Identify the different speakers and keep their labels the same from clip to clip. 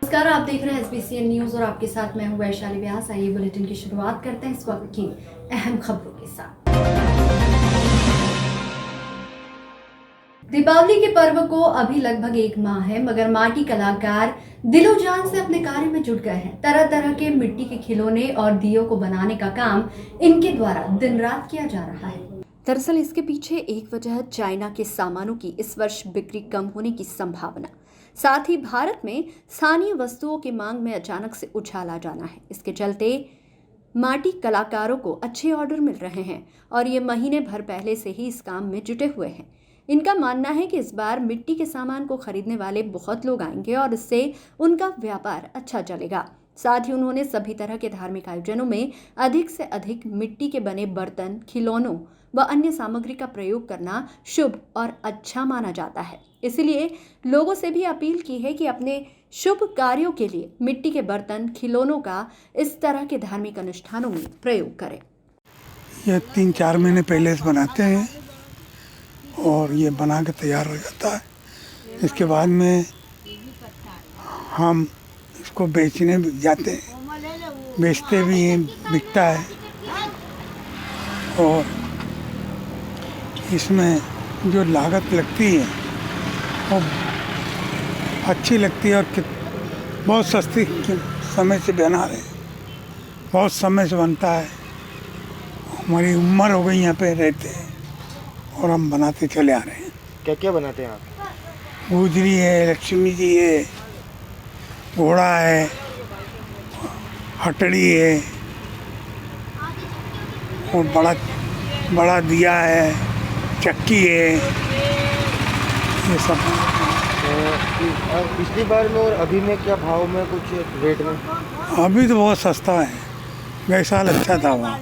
Speaker 1: नमस्कार, आप देख रहे हैं SBCN न्यूज और आपके साथ मैं हूं वैशाली व्यास। आइए बुलेटिन की शुरुआत करते हैं इस वक्त की अहम खबरों के साथ। दीपावली के पर्व को अभी लगभग 1 माह है, मगर माटी कलाकार दिलो जान से अपने कार्य में जुट गए हैं। तरह तरह के मिट्टी के खिलौने और दियों को बनाने का काम इनके द्वारा दिन रात किया जा रहा है। दरअसल इसके पीछे एक वजह चाइना के सामानों की इस वर्ष बिक्री कम होने की संभावना, साथ ही भारत में स्थानीय वस्तुओं की मांग में अचानक से उछाल आ जाना है। इसके चलते माटी कलाकारों को अच्छे ऑर्डर मिल रहे हैं और ये महीने भर पहले से ही इस काम में जुटे हुए हैं। इनका मानना है कि इस बार मिट्टी के सामान को खरीदने वाले बहुत लोग आएंगे और इससे उनका व्यापार अच्छा चलेगा। साथ ही उन्होंने सभी तरह के धार्मिक आयोजनों में अधिक से अधिक मिट्टी के बने बर्तन, खिलौनों व अन्य सामग्री का प्रयोग करना शुभ और अच्छा माना जाता है। इसलिए लोगों से भी अपील की है कि अपने शुभ कार्यों के लिए मिट्टी के बर्तन, खिलौनों का इस तरह के धार्मिक अनुष्ठानों में प्रयोग करें।
Speaker 2: ये 3-4 महीने पहले से बनाते हैं और ये बना के तैयार हो जाता है। इसके बाद में हम इसको बेचने भी जाते हैं, बेचते भी हैं, बिकता है। और इसमें जो लागत लगती है वो अच्छी लगती है और बहुत सस्ती समय से बना रहे हैं, बहुत समय से बनता है। हमारी उम्र हो गई यहाँ पे रहते हैं और हम बनाते चले आ रहे हैं।
Speaker 3: क्या क्या बनाते हैं आप?
Speaker 2: गुजरी है, लक्ष्मी जी है, घोड़ा है, हटड़ी है और बड़ा दिया है, चक्की है, ये सब।
Speaker 3: पिछली बार में और अभी में क्या भाव में, कुछ रेट में?
Speaker 2: अभी तो बहुत सस्ता है, गए साल अच्छा था वहाँ।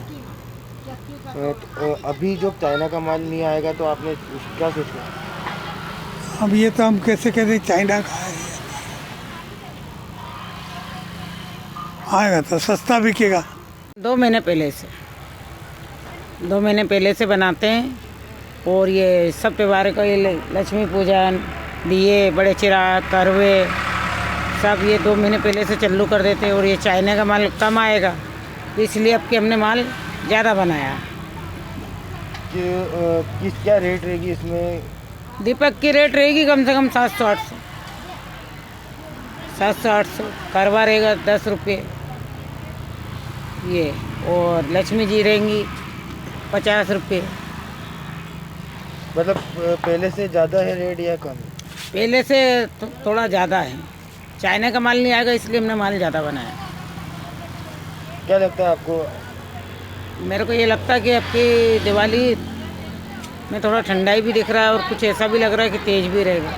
Speaker 3: तो अभी जो चाइना का माल नहीं आएगा तो आपने क्या सोचा?
Speaker 2: अब ये तो हम कैसे चाइना का है, आएगा तो सस्ता बिकेगा।
Speaker 4: 2 महीने पहले से बनाते हैं और ये सब त्योहार का, ये लक्ष्मी पूजन, दिए, बड़े चिराग, करवे, सब ये 2 महीने पहले से चालू कर देते हैं। और ये चाइना का माल कम आएगा इसलिए अब के हमने माल ज़्यादा बनाया।
Speaker 3: किस क्या रेट रहेगी इसमें?
Speaker 4: दीपक की रेट रहेगी कम से कम 700-800, 700-800। करवा रहेगा 10 रुपये ये, और लक्ष्मी जी रहेंगी 50 रुपये।
Speaker 3: मतलब पहले से ज़्यादा है रेट या कम?
Speaker 4: पहले से थोड़ा ज़्यादा है। चाइना का माल नहीं आएगा इसलिए हमने माल ज़्यादा बनाया।
Speaker 3: क्या लगता है आपको?
Speaker 4: मेरे को ये लगता है कि आपकी दिवाली में थोड़ा ठंडाई भी दिख रहा है और कुछ ऐसा भी लग रहा है कि तेज़ भी रहेगा,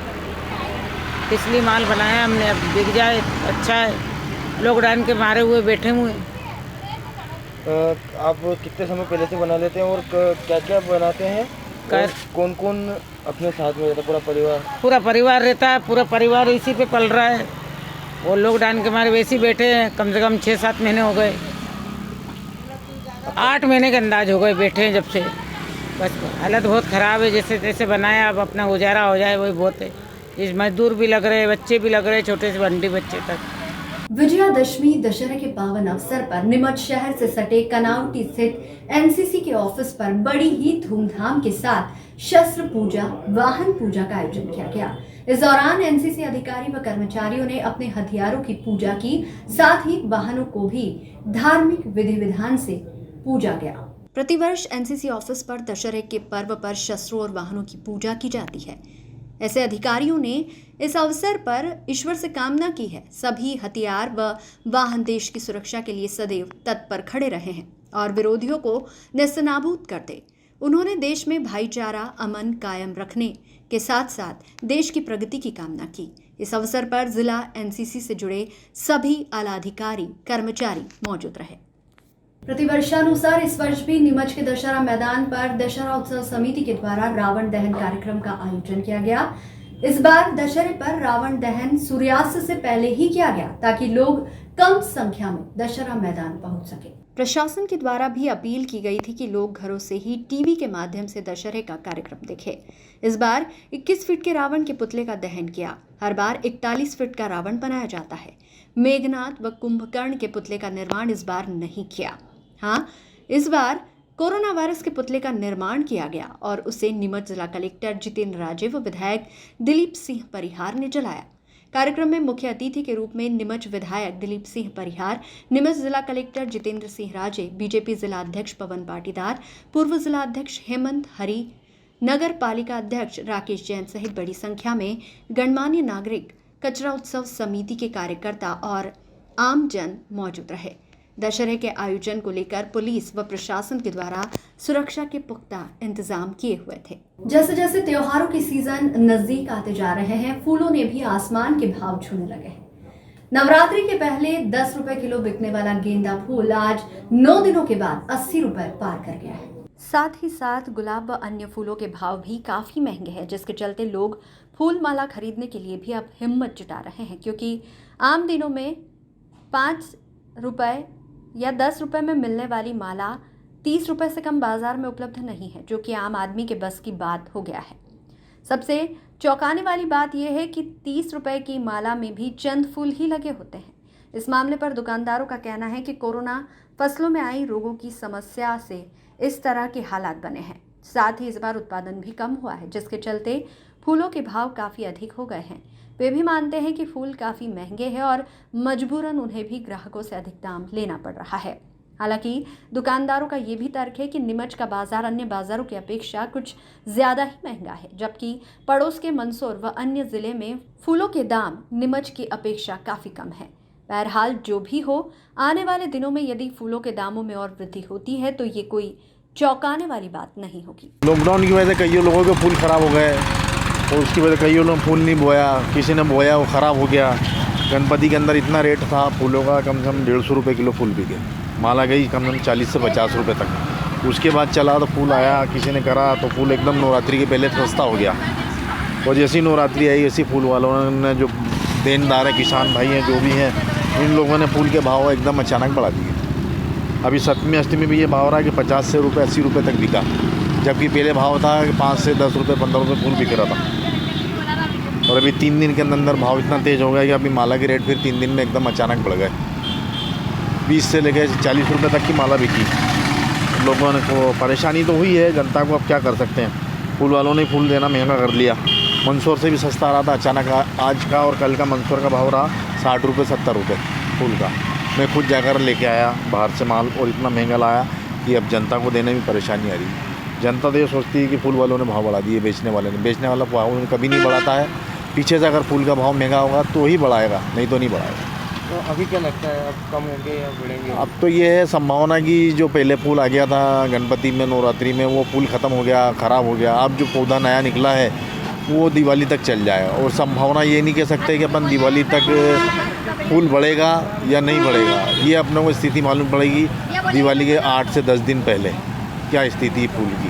Speaker 4: इसलिए माल बनाया हमने। अब बिक जाए अच्छा है, लॉकडाउन के मारे हुए बैठे हुए।
Speaker 3: आप कितने समय पहले से बना लेते हैं और क्या क्या बनाते हैं? कौन कौन अपने साथ में रहता है? पूरा परिवार रहता है, पूरा परिवार इसी पे पल रहा है। और लॉकडाउन के मारे वैसे ही बैठे हैं, कम से कम 6-7 महीने हो गए, 8 महीने के अंदाज हो गए बैठे हैं जब से। बस हालत बहुत ख़राब है, जैसे तैसे बनाया, अब अपना गुजारा हो जाए वही बहुत है। इस मजदूर भी लग रहे हैं, बच्चे भी लग रहे हैं, छोटे से बंटी बच्चे तक।
Speaker 1: विजयादशमी दशहरे के पावन अवसर पर नीमच शहर से सटे कनावटी स्थित NCC के ऑफिस पर बड़ी ही धूमधाम के साथ शस्त्र पूजा, वाहन पूजा का आयोजन किया गया। इस दौरान NCC अधिकारी व कर्मचारियों ने अपने हथियारों की पूजा की, साथ ही वाहनों को भी धार्मिक विधि विधान से पूजा गया। प्रतिवर्ष NCC ऑफिस पर दशहरे के पर्व पर शस्त्रों और वाहनों की पूजा की जाती है। ऐसे अधिकारियों ने इस अवसर पर ईश्वर से कामना की है सभी हथियार व वाहन देश की सुरक्षा के लिए सदैव तत्पर खड़े रहे हैं और विरोधियों को नेस्तनाबूद कर दे। उन्होंने देश में भाईचारा, अमन कायम रखने के साथ साथ देश की प्रगति की कामना की। इस अवसर पर जिला NCC से जुड़े सभी आला अधिकारी, कर्मचारी मौजूद रहे। प्रतिवर्षानुसार इस वर्ष भी नीमच के दशहरा मैदान पर दशहरा उत्सव समिति के द्वारा रावण दहन कार्यक्रम का आयोजन किया गया। इस बार दशहरे पर रावण दहन सूर्यास्त से पहले ही किया गया ताकि लोग कम संख्या में दशहरा मैदान पहुंच सके। प्रशासन के द्वारा भी अपील की गई थी कि लोग घरों से ही टीवी के माध्यम से दशहरे का कार्यक्रम देखें। इस बार 21 फीट के रावण के पुतले का दहन किया। हर बार 41 फीट का रावण बनाया जाता है। मेघनाथ व कुंभकर्ण के पुतले का निर्माण इस बार नहीं किया। हाँ, इस बार कोरोना वायरस के पुतले का निर्माण किया गया और उसे नीमच जिला कलेक्टर जितेंद्र राजे व विधायक दिलीप सिंह परिहार ने जलाया। कार्यक्रम में मुख्य अतिथि के रूप में नीमच विधायक दिलीप सिंह परिहार, नीमच जिला कलेक्टर जितेंद्र सिंह राजे, बीजेपी जिला अध्यक्ष पवन पाटीदार, पूर्व जिला अध्यक्ष हेमंत हरी, नगर पालिका अध्यक्ष राकेश जैन सहित बड़ी संख्या में गणमान्य नागरिक, कचरा उत्सव समिति के कार्यकर्ता और आम जन मौजूद रहे। दशहरे के आयोजन को लेकर पुलिस व प्रशासन के द्वारा सुरक्षा के पुख्ता इंतजाम किए हुए थे। जैसे जैसे त्योहारों के सीजन नजदीक आते जा रहे हैं, फूलों ने भी आसमान के भाव छूने लगे हैं। नवरात्रि के पहले 10 रुपए किलो बिकने वाला गेंदा फूल आज 9 दिनों के बाद 80 रुपए पार कर गया है। साथ ही साथ गुलाब व अन्य फूलों के भाव भी काफी महंगे हैं, जिसके चलते लोग फूल माला खरीदने के लिए भी अब हिम्मत जुटा रहे हैं, क्योंकि आम दिनों में 5 रुपए या 10 रुपए में मिलने वाली माला 30 रुपए से कम बाजार में उपलब्ध नहीं है, जो कि आम आदमी के बस की बात हो गया है। सबसे चौंकाने वाली बात यह है कि 30 रुपए की माला में भी चंद फूल ही लगे होते हैं। इस मामले पर दुकानदारों का कहना है कि कोरोना फसलों में आई रोगों की समस्या से इस तरह के हालात बने हैं। साथ ही इस बार उत्पादन भी कम हुआ है, जिसके चलते फूलों के भाव काफ़ी अधिक हो गए हैं। वे भी मानते हैं कि फूल काफ़ी महंगे हैं और मजबूरन उन्हें भी ग्राहकों से अधिक दाम लेना पड़ रहा है। हालांकि दुकानदारों का ये भी तर्क है कि नीमच का बाजार अन्य बाजारों की अपेक्षा कुछ ज़्यादा ही महंगा है, जबकि पड़ोस के मंदसौर व अन्य ज़िले में फूलों के दाम नीमच की अपेक्षा काफ़ी कम है। बहरहाल जो भी हो, आने वाले दिनों में यदि फूलों के दामों में और वृद्धि होती है तो ये कोई चौंकाने वाली बात नहीं होगी।
Speaker 5: लॉकडाउन की वजह से कई लोगों के फूल ख़राब हो गए और उसकी वजह से कई लोगों ने फूल नहीं बोया, किसी ने बोया वो ख़राब हो गया। गणपति के अंदर इतना रेट था फूलों का, कम से कम 150 रुपये किलो फूल बिके। माला गई कम से कम 40 से 50 रुपये तक। उसके बाद चला तो फूल आया, किसी ने करा तो फूल एकदम नवरात्रि के पहले सस्ता हो गया। और जैसी नवरात्रि आई ऐसी फूल वालों ने, जो देनदार है, किसान भाई हैं, जो भी हैं, इन लोगों ने फूल के भाव एकदम अचानक बढ़ा दिए। अभी सप्तमी अष्टमी में ये भाव रहा है कि 50 से रुपये 80 रुपये तक बिका, जबकि पहले भाव था कि 5 से 10 रुपये 15 रुपये फूल बिक रहा था। और अभी 3 दिन के अंदर भाव इतना तेज़ हो गया कि अभी माला के रेट फिर 3 दिन में एकदम अचानक बढ़ गए। 20 से लेकर 40 रुपये तक की माला बिकी। लोगों ने को परेशानी तो हुई है, जनता को अब क्या कर सकते हैं। फूल वालों ने फूल देना महंगा कर लिया। मंदसौर से भी सस्ता आ रहा था, अचानक आज का और कल का मंदसौर का भाव रहा 60 रुपये 70 रुपये फूल का। मैं खुद जाकर लेके आया बाहर से माल और इतना महंगा लाया कि अब जनता को देने में परेशानी आ रही है। जनता तो ये सोचती है कि फूल वालों ने भाव बढ़ा दिए, बेचने वाले ने। बेचने वाला भाव कभी नहीं बढ़ाता है। पीछे से अगर फूल का भाव महंगा होगा तो ही बढ़ाएगा, नहीं तो नहीं बढ़ाएगा।
Speaker 3: तो अभी क्या लगता है, अब कम होंगे या बढ़ेंगे?
Speaker 5: अब तो ये है संभावना कि जो पहले फूल आ गया था गणपति में, नवरात्रि में, वो फूल ख़त्म हो गया, ख़राब हो गया। अब जो पौधा नया निकला है वो दिवाली तक चल जाएगा। और संभावना ये नहीं कह सकते कि अपन दिवाली तक फूल बढ़ेगा या नहीं बढ़ेगा। ये अपने को स्थिति मालूम पड़ेगी दिवाली के 8 से 10 दिन पहले क्या स्थिति है फूल की।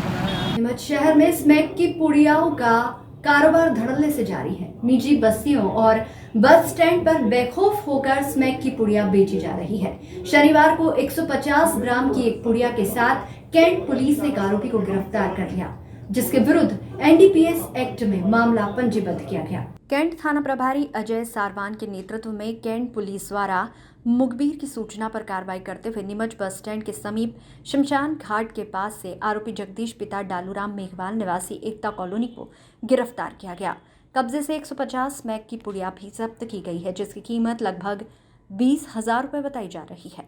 Speaker 1: नीमच शहर में स्मैक की पुड़ियाओं का कारोबार धड़ल्ले से जारी है। निजी बस्तियों और बस स्टैंड पर बेखौफ होकर स्मैक की पुड़िया बेची जा रही है। शनिवार को 150 ग्राम की एक पुड़िया के साथ कैंट पुलिस ने एक आरोपी को गिरफ्तार कर लिया, जिसके विरुद्ध एनडीपीएस एक्ट में मामला पंजीबद्ध किया गया। कैंट थाना प्रभारी अजय सारवान के नेतृत्व में कैंट पुलिस द्वारा मुखबिर की सूचना पर कार्रवाई करते हुए नीमच बस स्टैंड के समीप शमशान घाट के पास से आरोपी जगदीश पिता डालूराम मेघवाल निवासी एकता कॉलोनी को गिरफ्तार किया गया। कब्जे से 150 स्मैक की पुड़िया भी जब्त की गई है, जिसकी कीमत लगभग 20,000 रुपये बताई जा रही है।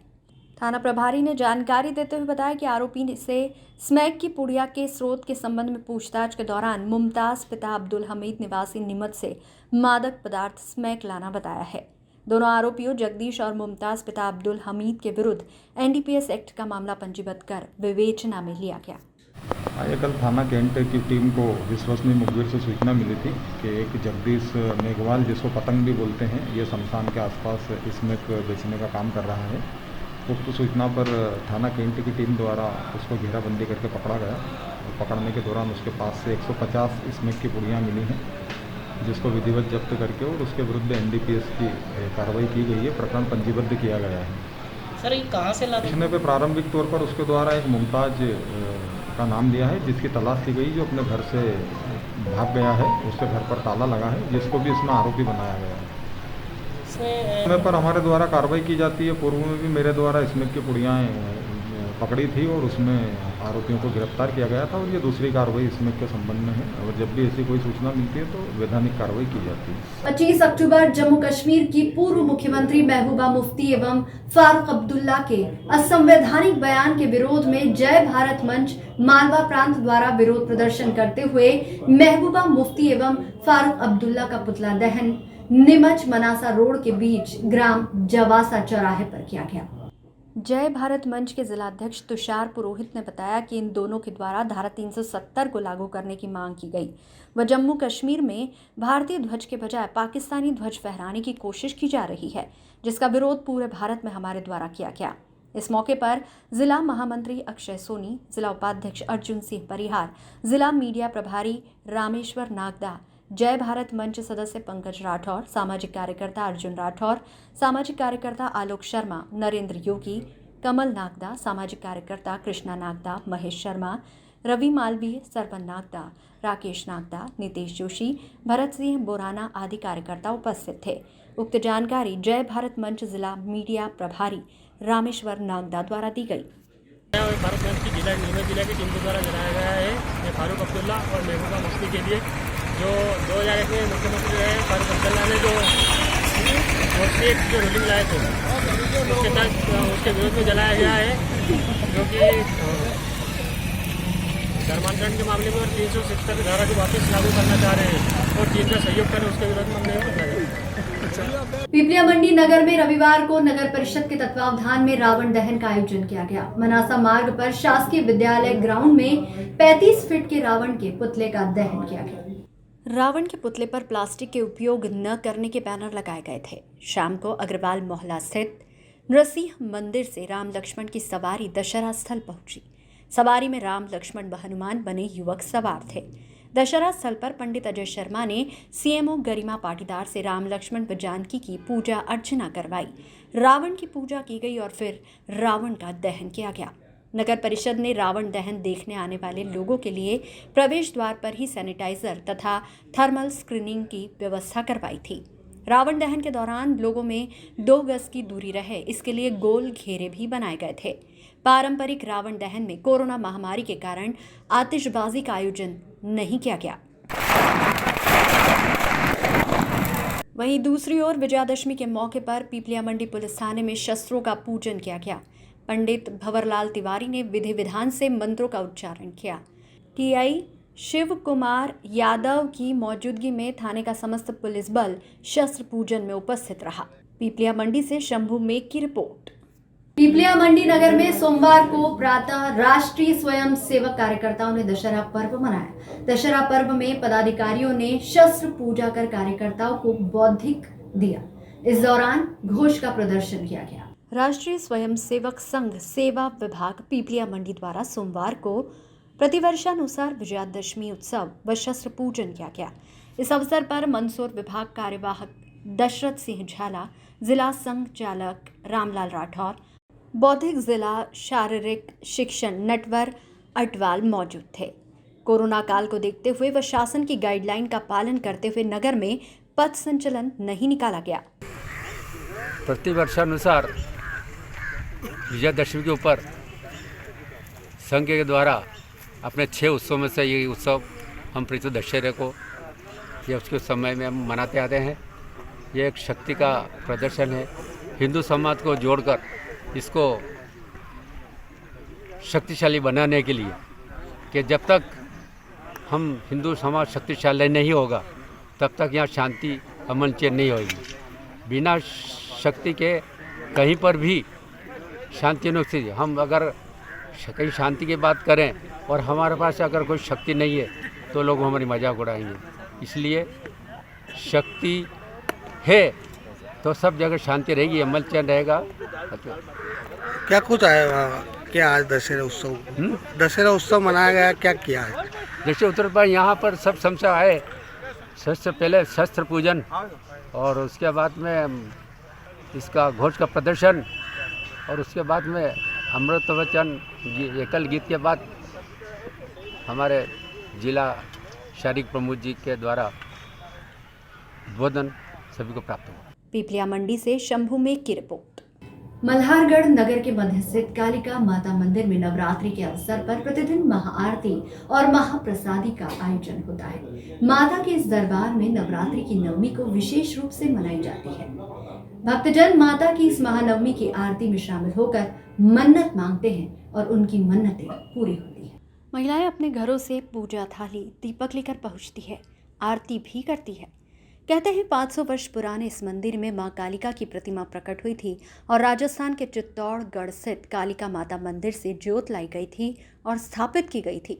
Speaker 1: थाना प्रभारी ने जानकारी देते हुए बताया कि आरोपी से स्मैक की पुड़िया के स्रोत के संबंध में पूछताछ के दौरान मुमताज़ पिता अब्दुल हमीद निवासी नीमच से मादक पदार्थ स्मैक लाना बताया है। दोनों आरोपियों जगदीश और मुमताज़ पिता अब्दुल हमीद के विरुद्ध एनडीपीएस एक्ट का मामला पंजीबद्ध कर विवेचना में लिया गया।
Speaker 6: कल थाना कैंट की टीम को विश्वसनीय मुखबिर से सूचना मिली थी कि एक जगदीश मेघवाल, जिसको पतंग भी बोलते हैं, ये शमशान के आसपास स्मैक बेचने का काम कर रहा है। उक्त सूचना पर थाना कैंट की टीम द्वारा उसको घेराबंदी करके पकड़ा गया। पकड़ने के दौरान उसके पास से 150 स्मैक की पुड़ियाँ मिली हैं, जिसको विधिवत जब्त करके और उसके विरुद्ध एनडीपीएस की कार्रवाई की गई है। प्रकरण पंजीबद्ध किया गया है।
Speaker 7: सर ये कहाँ से लाते
Speaker 6: पूछने पे प्रारंभिक तौर पर उसके द्वारा एक मुमताज का नाम लिया है, जिसकी तलाश की गई, जो अपने घर से भाग गया है, उसके घर पर ताला लगा है, जिसको भी इसमें आरोपी बनाया गया है। समय पर हमारे द्वारा कार्रवाई की जाती है। पूर्व में भी मेरे द्वारा स्मोक की पुड़ियाँ पकड़ी थी और उसमें आरोपियों को गिरफ्तार किया गया था, और ये दूसरी कार्रवाई स्मोक के संबंध में है। और जब भी ऐसी कोई सूचना मिलती है तो वैधानिक कार्रवाई की जाती है।
Speaker 1: 25 अक्टूबर जम्मू कश्मीर की पूर्व मुख्यमंत्री महबूबा मुफ्ती एवं फारूक अब्दुल्ला के असंवैधानिक बयान के विरोध में जय भारत मंच मालवा प्रांत द्वारा विरोध प्रदर्शन करते हुए महबूबा मुफ्ती एवं फारूक अब्दुल्ला का पुतला दहन नीमच मनासा रोड के बीच ग्राम जवासा चौराहे पर किया गया। जय भारत मंच के जिलाध्यक्ष तुषार पुरोहित ने बताया कि इन दोनों के द्वारा धारा 370 को लागू करने की मांग की गई व जम्मू कश्मीर में भारतीय ध्वज के बजाय पाकिस्तानी ध्वज फहराने की कोशिश की जा रही है, जिसका विरोध पूरे भारत में हमारे द्वारा किया गया। इस मौके पर जिला महामंत्री अक्षय सोनी, जिला उपाध्यक्ष अर्जुन सिंह परिहार, जिला मीडिया प्रभारी रामेश्वर नागदा, जय भारत मंच सदस्य पंकज राठौर, सामाजिक कार्यकर्ता अर्जुन राठौर, सामाजिक कार्यकर्ता आलोक शर्मा, नरेंद्र योगी, कमल नागदा, सामाजिक कार्यकर्ता कृष्णा नागदा, महेश शर्मा, रवि मालवीय, सरपन नागदा, राकेश नागदा, नितेश जोशी, भरत सिंह बोराना आदि कार्यकर्ता उपस्थित थे। उक्त जानकारी जय भारत मंच जिला मीडिया प्रभारी रामेश्वर नागदा द्वारा दी गई।
Speaker 7: भारत मंच की नीमच जिला की टीम के द्वारा जलाया गया है ये फारूक अब्दुल्ला और महबूबा मुफ्ती के लिए, जो 2001 में मुख्यमंत्री रहे फारूक अब्दुल्ला ने जो रूलिंग लाए थे उसके तहत उसके विरोध में जलाया गया है, जो कि धर्मांतरण के मामले में और 370 धारा को वापस लागू करना चाह रहे हैं और चीन का सहयोग करें, उसके विरोध में हमने
Speaker 1: पीपलिया मंडी नगर में रविवार को नगर परिषद के तत्वावधान में रावण दहन का आयोजन किया गया। मनासा मार्ग पर शासकीय विद्यालय ग्राउंड में 35 फीट के रावण के पुतले का दहन किया गया। रावण के पुतले पर प्लास्टिक के उपयोग न करने के बैनर लगाए गए थे। शाम को अग्रवाल मोहल्ला स्थित नृसिंह मंदिर से राम लक्ष्मण की सवारी दशहरा स्थल पहुंची। सवारी में राम लक्ष्मण व हनुमान बने युवक सवार थे। दशहरा स्थल पर पंडित अजय शर्मा ने सीएमओ गरिमा पाटीदार से राम लक्ष्मण व जानकी की पूजा अर्चना करवाई। रावण की पूजा की गई और फिर रावण का दहन किया गया। नगर परिषद ने रावण दहन देखने आने वाले लोगों के लिए प्रवेश द्वार पर ही सैनिटाइजर तथा थर्मल स्क्रीनिंग की व्यवस्था करवाई थी। रावण दहन के दौरान लोगों में 2 गज की दूरी रहे, इसके लिए गोल घेरे भी बनाए गए थे। पारंपरिक रावण दहन में कोरोना महामारी के कारण आतिशबाजी का आयोजन नहीं किया गया। वहीं दूसरी ओर विजयादशमी के मौके पर पीपलिया मंडी पुलिस थाने में शस्त्रों का पूजन किया गया। पंडित भंवरलाल तिवारी ने विधि विधान से मंत्रों का उच्चारण किया। टीआई शिव कुमार यादव की मौजूदगी में थाने का समस्त पुलिस बल शस्त्र पूजन में उपस्थित रहा। पीपलिया मंडी से शंभू मेघ की रिपोर्ट। पीपलिया मंडी नगर में सोमवार को प्रातः राष्ट्रीय स्वयं सेवक कार्यकर्ताओं ने दशहरा पर्व मनाया। दशहरा पर्व में पदाधिकारियों ने शस्त्र पूजा कर कार्यकर्ताओं को बौद्धिक दिया। इस दौरान घोष का प्रदर्शन किया गया। राष्ट्रीय स्वयं सेवक संघ सेवा विभाग पीपलिया मंडी द्वारा सोमवार को प्रतिवर्षानुसार विजयादशमी उत्सव व शस्त्र पूजन किया गया। इस अवसर पर मंदसौर विभाग कार्यवाहक दशरथ सिंह झाला, जिला संघ चालक रामलाल राठौर, बौद्धिक जिला शारीरिक शिक्षण नटवर अटवाल मौजूद थे। कोरोना काल को देखते हुए व शासन की गाइडलाइन का पालन करते हुए नगर में पथ संचलन नहीं निकाला गया।
Speaker 8: प्रतिवर्षानुसार विजयादशमी के ऊपर संघ के द्वारा अपने 6 उत्सव में से ये उत्सव हम प्रति दशहरे को ये उसके समय में हम मनाते आते हैं। ये एक शक्ति का प्रदर्शन है। हिंदू समाज को जोड़कर इसको शक्तिशाली बनाने के लिए कि जब तक हम हिंदू समाज शक्तिशाली नहीं होगा तब तक यहाँ शांति अमन चैन नहीं होगी। बिना शक्ति के कहीं पर भी शांति नहीं होती। हम अगर कहीं शांति की बात करें और हमारे पास अगर कोई शक्ति नहीं है तो लोग हमारी मजाक उड़ाएंगे। इसलिए शक्ति है तो सब जगह शांति रहेगी, अमल चैन रहेगा।
Speaker 9: क्या कुछ आया क्या आज दशहरा उत्सव मनाया गया, क्या किया है?
Speaker 8: जैसे उत्तर पर यहाँ पर सब समस्या आए, सबसे पहले शस्त्र पूजन और उसके बाद में इसका घोष का प्रदर्शन और उसके बाद में अमृत वचन एकल गीत के बाद हमारे जिला शारीरिक प्रमुख जी के द्वारा उद्बोधन सभी को प्राप्त हुआ।
Speaker 1: पीपलिया मंडी से शंभू मेघ की रिपोर्ट। मल्हारगढ़ नगर के मध्य स्थित कालिका माता मंदिर में नवरात्रि के अवसर पर प्रतिदिन महाआरती और महाप्रसादी का आयोजन होता है। माता के इस दरबार में नवरात्रि की नवमी को विशेष रूप से मनाई जाती है। भक्तजन माता की इस महानवमी की आरती में शामिल होकर मन्नत मांगते हैं और उनकी मन्नतें पूरी होती है। महिलाएं अपने घरों से पूजा थाली दीपक लेकर पहुंचती है, आरती भी करती है। कहते हैं 500 वर्ष पुराने इस मंदिर में मां कालिका की प्रतिमा प्रकट हुई थी और राजस्थान के चित्तौड़गढ़ स्थित कालिका माता मंदिर से ज्योत लाई गई थी और स्थापित की गई थी।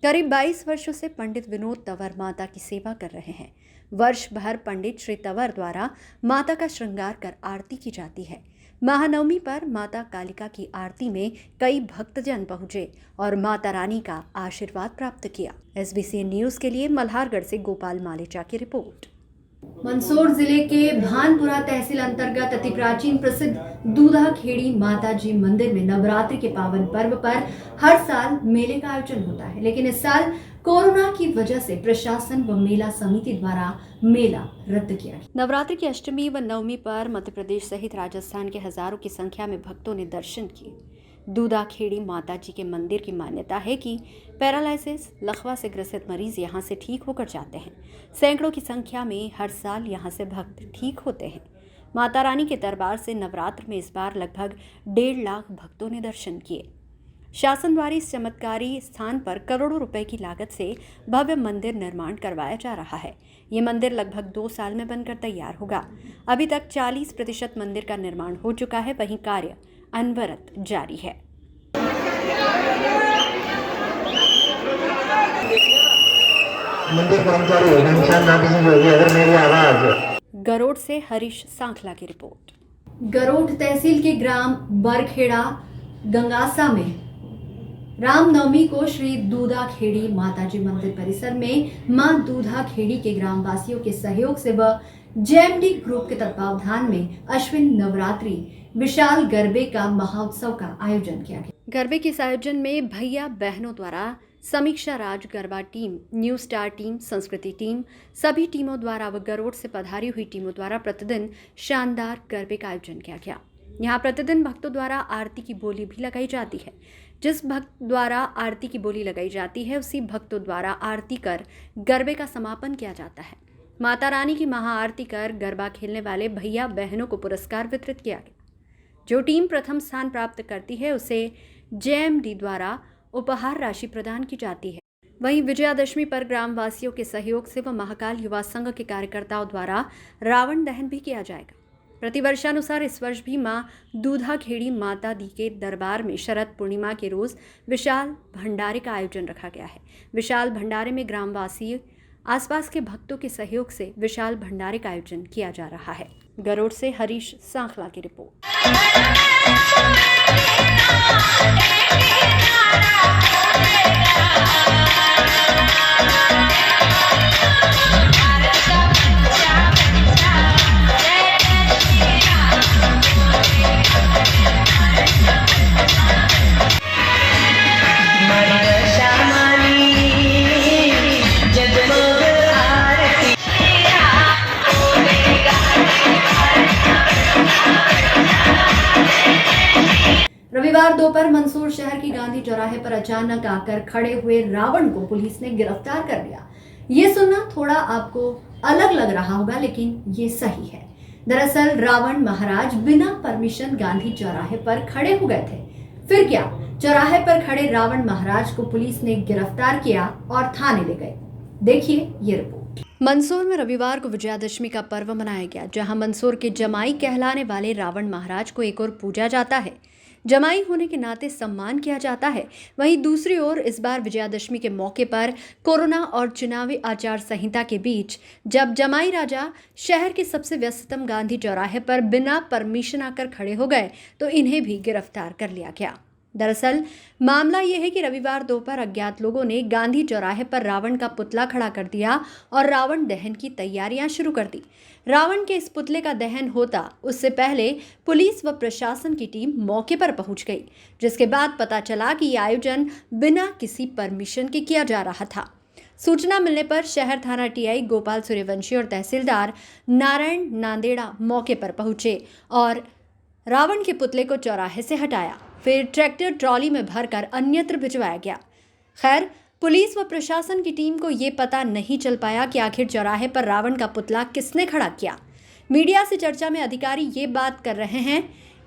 Speaker 1: करीब 22 वर्षों से पंडित विनोद तंवर माता की सेवा कर रहे हैं। वर्ष भर पंडित श्री तंवर द्वारा माता का श्रृंगार कर आरती की जाती है। महानवमी पर माता कालिका की आरती में कई भक्तजन पहुंचे और माता रानी का आशीर्वाद प्राप्त किया। SBC न्यूज के लिए मल्हारगढ़ से गोपाल मालेचा की रिपोर्ट। मंदसौर जिले के भानपुरा तहसील अंतर्गत अति प्राचीन प्रसिद्ध दूधा खेड़ी माताजी मंदिर में नवरात्रि के पावन पर्व पर हर साल मेले का आयोजन होता है, लेकिन इस साल कोरोना की वजह से प्रशासन व मेला समिति द्वारा मेला रद्द किया गया। नवरात्रि की अष्टमी व नवमी पर मध्य प्रदेश सहित राजस्थान के हजारों की संख्या में भक्तों ने दर्शन किए। दूधा खेड़ी माता जी के मंदिर की मान्यता है कि पैरालिसिस लकवा से ग्रसित मरीज यहां से ठीक होकर जाते हैं। सैकड़ों की संख्या में हर साल यहां से भक्त ठीक होते हैं। माता रानी के दरबार से नवरात्र में इस बार लगभग 1.5 लाख भक्तों ने दर्शन किए। शासन द्वारा इस चमत्कारी स्थान पर करोड़ों रुपए की लागत से भव्य मंदिर निर्माण करवाया जा रहा है। ये मंदिर लगभग 2 साल में बनकर तैयार होगा। अभी तक 40% मंदिर का निर्माण हो चुका है, वहीं कार्य अनवरत जारी है।
Speaker 10: मंदिर कर्मचारी अगर मेरी आवाज।
Speaker 1: गरोड से हरीश सांखला की रिपोर्ट। गरोड तहसील के ग्राम बरखेड़ा गंगासा में रामनवमी को श्री दूधा खेड़ी माताजी मंदिर परिसर में मां दूधा खेड़ी के ग्रामवासियों के सहयोग से व JMD ग्रुप के तत्वावधान में अश्विन नवरात्रि विशाल गरबे का महोत्सव का आयोजन किया गया। गरबे के इस आयोजन में भैया बहनों द्वारा Samiksha Raj garba team, new star team, Sanskriti team, सभी टीमों द्वारा व गरोड से पधारी हुई टीमों द्वारा प्रतिदिन शानदार गरबे का आयोजन किया गया। यहाँ प्रतिदिन भक्तों द्वारा आरती की बोली भी लगाई जाती है। जिस भक्त द्वारा आरती की बोली लगाई जाती है उसी भक्तों द्वारा आरती कर गरबे का समापन किया जाता है। माता रानी की महाआरती कर गरबा खेलने वाले भैया बहनों को पुरस्कार वितरित किया गया। जो टीम प्रथम स्थान प्राप्त करती है उसे JMD द्वारा उपहार राशि प्रदान की जाती है। वहीं विजयादशमी पर ग्रामवासियों के सहयोग से व महाकाल युवा संघ के कार्यकर्ताओं द्वारा रावण दहन भी किया जाएगा। प्रतिवर्षानुसार इस वर्ष भी मां दूधा खेड़ी माता दी के दरबार में शरद पूर्णिमा के रोज विशाल भंडारे का आयोजन रखा गया है। विशाल भंडारे में ग्रामवासी आसपास के भक्तों के सहयोग से विशाल भंडारे का आयोजन किया जा रहा है। गरोड से हरीश सांखला की रिपोर्ट। रविवार दोपहर मंदसौर शहर की गांधी चौराहे पर अचानक आकर खड़े हुए रावण को पुलिस ने गिरफ्तार कर लिया। ये सुनना थोड़ा आपको अलग लग रहा होगा, लेकिन ये सही है। दरअसल रावण महाराज बिना परमिशन गांधी चौराहे पर खड़े हो गए थे। फिर क्या, चौराहे पर खड़े रावण महाराज को पुलिस ने गिरफ्तार किया और थाने ले गए। देखिए ये रिपोर्ट। मंदसौर में रविवार को विजयादशमी का पर्व मनाया गया, जहां मंदसौर के जमाई कहलाने वाले रावण महाराज को एक ओर पूजा जाता है, जमाई होने के नाते सम्मान किया जाता है, वहीं दूसरी ओर इस बार विजयादशमी के मौके पर कोरोना और चुनावी आचार संहिता के बीच जब जमाई राजा शहर के सबसे व्यस्ततम गांधी चौराहे पर बिना परमिशन आकर खड़े हो गए तो इन्हें भी गिरफ्तार कर लिया गया। दरअसल मामला यह है कि रविवार दोपहर अज्ञात लोगों ने गांधी चौराहे पर रावण का पुतला खड़ा कर दिया और रावण दहन की तैयारियां शुरू कर दी। रावण के इस पुतले का दहन होता उससे पहले पुलिस व प्रशासन की टीम मौके पर पहुंच गई, जिसके बाद पता चला कि यह आयोजन बिना किसी परमिशन के किया जा रहा था। सूचना मिलने पर शहर थाना टीआई गोपाल सूर्यवंशी और तहसीलदार नारायण नांदेड़ा मौके पर पहुंचे और रावण के पुतले को चौराहे से हटाया, फिर ट्रैक्टर ट्रॉली में भरकर अन्यत्र भिजवाया गया। खैर, पुलिस व प्रशासन की टीम को ये पता नहीं चल पाया कि आखिर चौराहे पर रावण का पुतला किसने खड़ा किया। मीडिया से चर्चा में अधिकारी ये बात कर रहे हैं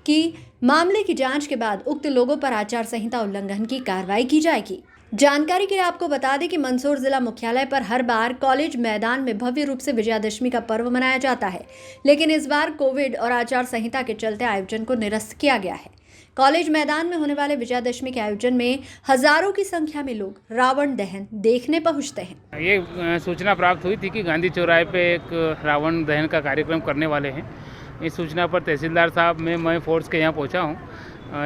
Speaker 1: कि मामले की जांच के बाद उक्त लोगों पर आचार संहिता उल्लंघन की कार्रवाई की जाएगी। जानकारी के लिए आपको बता दें कि मंदसौर जिला मुख्यालय पर हर बार कॉलेज मैदान में भव्य रूप से विजयादशमी का पर्व मनाया जाता है, लेकिन इस बार कोविड और आचार संहिता के चलते आयोजन को निरस्त किया गया है। कॉलेज मैदान में होने वाले विजयादशमी के आयोजन में हजारों की संख्या में लोग रावण दहन देखने पहुंचते हैं।
Speaker 11: ये सूचना प्राप्त हुई थी कि गांधी चौराहे पे एक रावण दहन का कार्यक्रम करने वाले हैं। इस सूचना पर तहसीलदार साहब मैं फोर्स के यहाँ पहुँचा हूँ।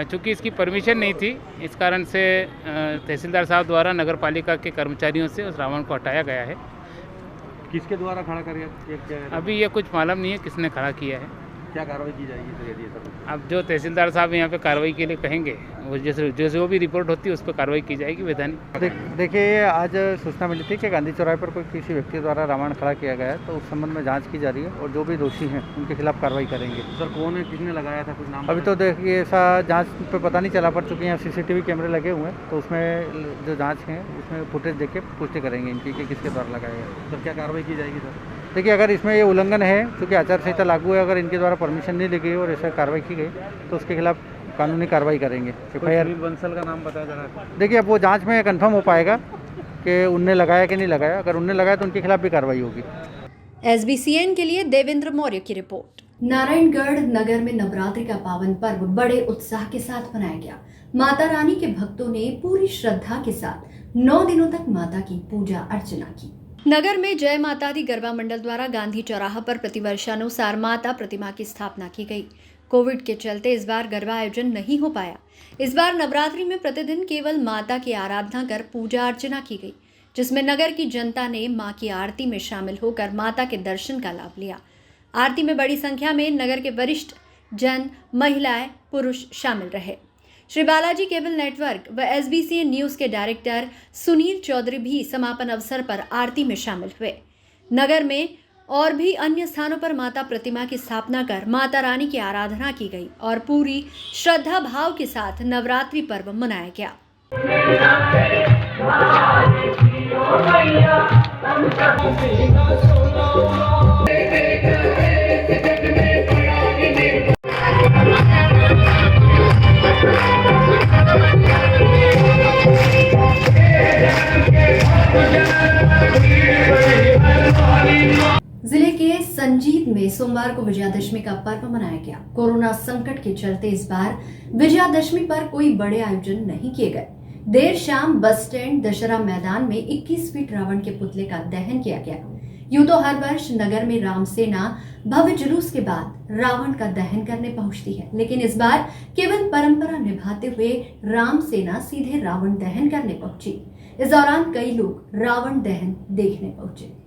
Speaker 11: चूँकि इसकी परमिशन नहीं थी, इस कारण से तहसीलदार साहब द्वारा नगर पालिका के कर्मचारियों से उस रावण को हटाया गया है।
Speaker 3: किसके द्वारा खड़ा कर
Speaker 11: अभी ये कुछ मालूम नहीं है किसने खड़ा किया है।
Speaker 3: क्या कार्रवाई की जाएगी सर यदि ऐसा?
Speaker 11: अब जो तहसीलदार साहब यहाँ पे कार्रवाई के लिए कहेंगे, वो जैसे वो भी रिपोर्ट होती है उस पर कार्रवाई की जाएगी वैधानिक।
Speaker 3: देखिए, आज सूचना मिली थी कि गांधी चौराहे पर कोई किसी व्यक्ति द्वारा रावण खड़ा किया गया है, तो उस संबंध में जांच की जा रही है और जो भी दोषी हैं उनके खिलाफ कार्रवाई करेंगे।
Speaker 12: सर कौन है, किसने लगाया था, कुछ नाम?
Speaker 3: अभी तो देखिए ऐसा जांच पे पता नहीं चला, पर चूँकि यहाँ CCTV कैमरे लगे हुए हैं तो उसमें जो जाँच है उसमें फुटेज देख के पुष्टि करेंगे इनकी कि किसके द्वारा लगाया गया।
Speaker 12: सर क्या कार्रवाई की जाएगी सर?
Speaker 3: देखिए, अगर इसमें ये उल्लंघन है, क्योंकि आचार संहिता लागू है, अगर इनके द्वारा परमिशन नहीं ली गई और ऐसा कार्रवाई की गई तो उसके खिलाफ कानूनी कार्रवाई करेंगे।
Speaker 12: सुनील बंसल का नाम बताया जा रहा है।
Speaker 3: देखिए, अब वो जांच में कंफर्म हो पाएगा कि उनने लगाया कि नहीं लगाया। अगर उनने लगाया तो उनके खिलाफ भी कार्रवाई होगी।
Speaker 1: SBCN के लिए देवेंद्र मौर्य की रिपोर्ट। नारायणगढ़ नगर में नवरात्रि का पावन पर्व बड़े उत्साह के साथ मनाया गया। माता रानी के भक्तों ने पूरी श्रद्धा के साथ 9 दिनों तक माता की पूजा अर्चना की। नगर में जय माता दी गरबा मंडल द्वारा गांधी चौराहा पर प्रतिवर्षानुसार माता प्रतिमा की स्थापना की गई। कोविड के चलते इस बार गरबा आयोजन नहीं हो पाया। इस बार नवरात्रि में प्रतिदिन केवल माता की आराधना कर पूजा अर्चना की गई, जिसमें नगर की जनता ने मां की आरती में शामिल होकर माता के दर्शन का लाभ लिया। आरती में बड़ी संख्या में नगर के वरिष्ठ जन, महिलाएं, पुरुष शामिल रहे। श्री बालाजी केबल नेटवर्क व SBCN न्यूज के डायरेक्टर सुनील चौधरी भी समापन अवसर पर आरती में शामिल हुए। नगर में और भी अन्य स्थानों पर माता प्रतिमा की स्थापना कर माता रानी की आराधना की गई और पूरी श्रद्धा भाव के साथ नवरात्रि पर्व मनाया गया। जिले के संजीत में सोमवार को विजयादशमी का पर्व मनाया गया। कोरोना संकट के चलते इस बार विजयादशमी पर कोई बड़े आयोजन नहीं किए गए। देर शाम बस स्टैंड दशहरा मैदान में 21 फीट रावण के पुतले का दहन किया गया। यूं तो हर वर्ष नगर में राम सेना भव्य जुलूस के बाद रावण का दहन करने पहुंचती है, लेकिन इस बार केवल परंपरा निभाते हुए राम सेना सीधे रावण दहन करने पहुंची। इस दौरान कई लोग रावण दहन देखने पहुंचे।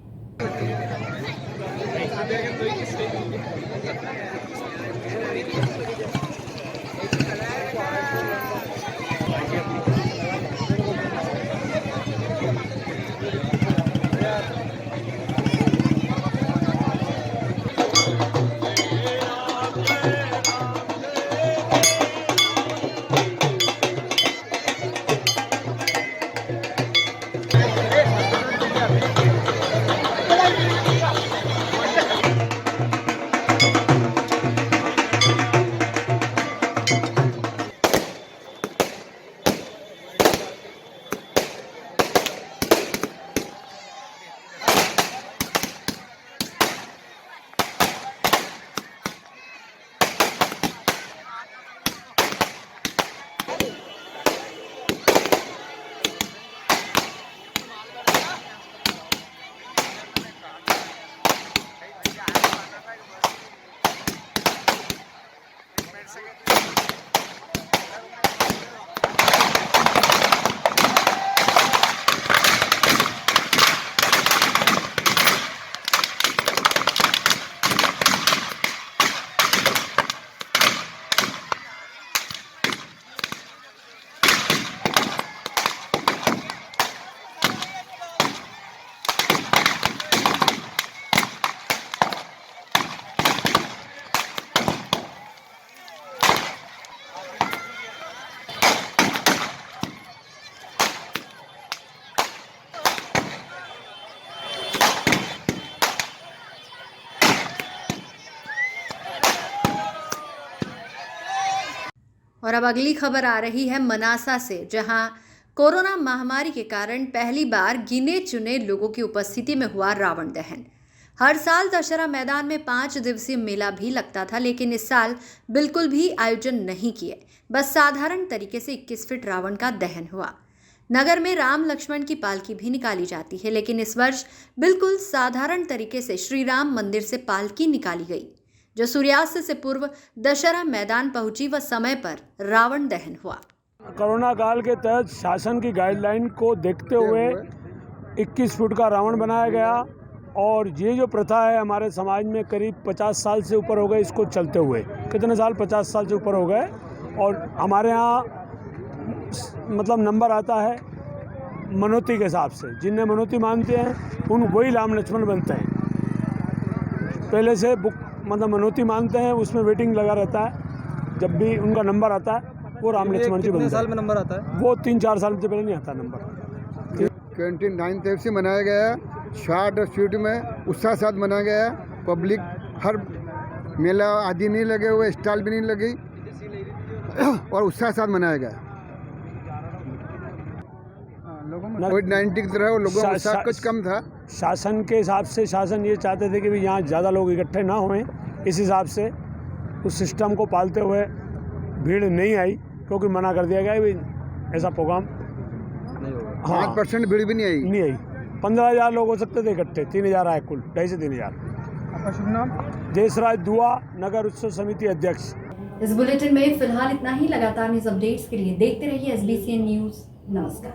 Speaker 1: और अब अगली खबर आ रही है मनासा से, जहां कोरोना महामारी के कारण पहली बार गिने चुने लोगों की उपस्थिति में हुआ रावण दहन। हर साल दशहरा मैदान में 5 दिवसीय मेला भी लगता था, लेकिन इस साल बिल्कुल भी आयोजन नहीं किए, बस साधारण तरीके से 21 फीट रावण का दहन हुआ। नगर में राम लक्ष्मण की पालकी भी निकाली जाती है, लेकिन इस वर्ष बिल्कुल साधारण तरीके से श्री राम मंदिर से पालकी निकाली गई, जो सूर्यास्त से पूर्व दशहरा मैदान पहुंची व समय पर रावण दहन हुआ।
Speaker 13: कोरोना काल के तहत शासन की गाइडलाइन को देखते हुए 21 फुट का रावण बनाया गया और ये जो प्रथा है हमारे समाज में करीब 50 साल से ऊपर हो गए इसको चलते हुए। कितने साल? 50 साल से ऊपर हो गए। और हमारे यहाँ मतलब नंबर आता है मनोती के हिसाब से, जिन्हें मनोती मानते हैं उन वही राम लक्ष्मण बनते हैं। पहले से बुक मतलब मनोती मानते हैं, उसमें वेटिंग लगा रहता है, जब भी उनका नंबर आता है वो राम लक्ष्मण जी बनते हैं।
Speaker 12: साल में नंबर आता है?
Speaker 13: वो 3-4 साल से पहले नहीं आता नंबर।
Speaker 14: 29 तारीख से मनाया गया है, शॉर्ट और स्वीट में उत्साह साथ मनाया गया है। पब्लिक हर मेला आदि नहीं लगे हुए, स्टॉल भी नहीं लगी और उत्साह साथ मनाया गया। कोविड-19 की तरह लोगों का उत्साह कुछ कम था।
Speaker 13: शासन के हिसाब से शासन ये चाहते थे कि भी यहाँ ज़्यादा लोग इकट्ठे ना हों, इस हिसाब से उस सिस्टम को पालते हुए भीड़ नहीं आई, क्योंकि मना कर दिया गया भी ऐसा प्रोग्राम
Speaker 14: 5% भीड़ भी नहीं आई।
Speaker 13: 15,000 लोग हो सकते थे इकट्ठे, 3,000 आए कुल, 2.5 से 3,000।
Speaker 12: आपका शुभ नाम?
Speaker 13: देशराज दुआ, नगर उत्सव समिति अध्यक्ष।
Speaker 1: इस बुलेटिन में फिलहाल इतना ही। लगातार न्यूज अपडेट्स के लिए देखते रहिए SBCN न्यूज। नमस्कार।